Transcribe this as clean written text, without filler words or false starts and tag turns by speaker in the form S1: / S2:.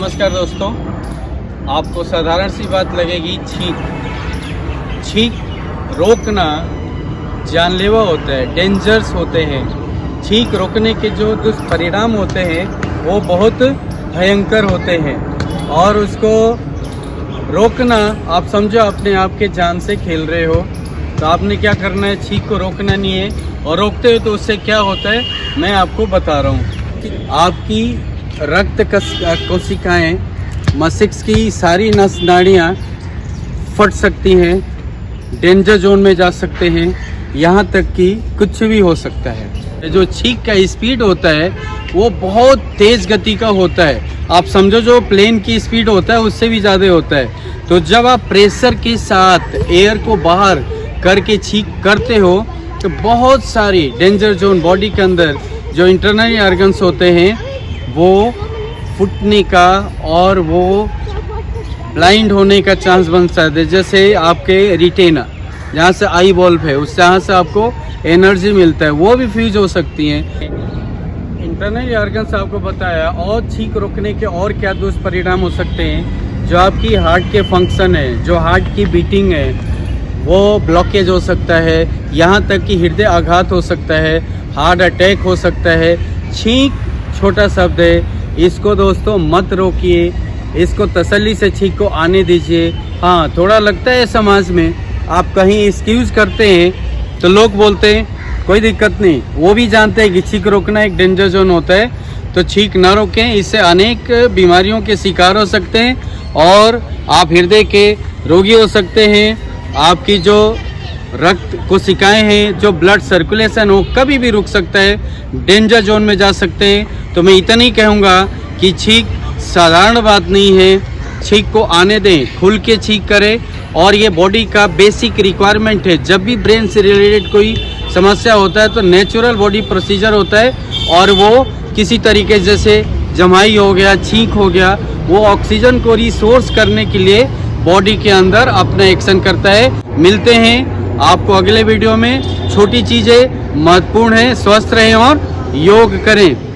S1: नमस्कार दोस्तों, आपको साधारण सी बात लगेगी, छींक रोकना जानलेवा होता है, डेंजर्स होते हैं। छींक रोकने के जो दुष्परिणाम होते हैं वो बहुत भयंकर होते हैं और उसको रोकना, आप समझो अपने आप के जान से खेल रहे हो। तो आपने क्या करना है, छींक को रोकना नहीं है, और रोकते हो तो उससे क्या होता है मैं आपको बता रहा हूँ कि आपकी रक्त कोशिकाएं, मस्तिष्क की सारी नस नाड़ियाँ फट सकती हैं, डेंजर जोन में जा सकते हैं, यहाँ तक कि कुछ भी हो सकता है। जो छींक का स्पीड होता है वो बहुत तेज़ गति का होता है। आप समझो जो प्लेन की स्पीड होता है उससे भी ज़्यादा होता है। तो जब आप प्रेशर के साथ एयर को बाहर करके छींक करते हो तो बहुत सारी डेंजर जोन बॉडी के अंदर जो इंटरनल ऑर्गन्स होते हैं वो फूटने का और वो ब्लाइंड होने का चांस बन सकता है। जैसे आपके रिटेना जहाँ से आई बल्ब है, उस जहाँ से आपको एनर्जी मिलता है, वो भी फ्यूज हो सकती हैं। इंटरनल ऑर्गन्स आपको बताया, और छींक रोकने के और क्या दुष्परिणाम हो सकते हैं। जो आपकी हार्ट के फंक्शन है, जो हार्ट की बीटिंग है, वो ब्लॉकेज हो सकता है, यहाँ तक कि हृदय आघात हो सकता है, हार्ट अटैक हो सकता है। छींक छोटा शब्द है, इसको दोस्तों मत रोकिए, इसको तसल्ली से छींक को आने दीजिए। हाँ, थोड़ा लगता है समाज में, आप कहीं एक्सक्यूज़ करते हैं तो लोग बोलते हैं कोई दिक्कत नहीं, वो भी जानते हैं कि छींक रोकना एक डेंजर जोन होता है, तो छींक ना रोकें, इससे अनेक बीमारियों के शिकार हो सकते हैं और आप हृदय के रोगी हो सकते हैं। आपकी जो रक्त कोशिकाएं हैं, जो ब्लड सर्कुलेशन हो, कभी भी रुक सकता है, डेंजर जोन में जा सकते हैं। तो मैं इतना ही कहूँगा कि छींक साधारण बात नहीं है, छींक को आने दें, खुल के छींक करें, और ये बॉडी का बेसिक रिक्वायरमेंट है। जब भी ब्रेन से रिलेटेड कोई समस्या होता है तो नेचुरल बॉडी प्रोसीजर होता है, और वो किसी तरीके जैसे जमाई हो गया, छींक हो गया, वो ऑक्सीजन को रिसोर्स करने के लिए बॉडी के अंदर अपना एक्शन करता है। मिलते हैं आपको अगले वीडियो में। छोटी चीज़ें महत्वपूर्ण है, स्वस्थ रहें और योग करें।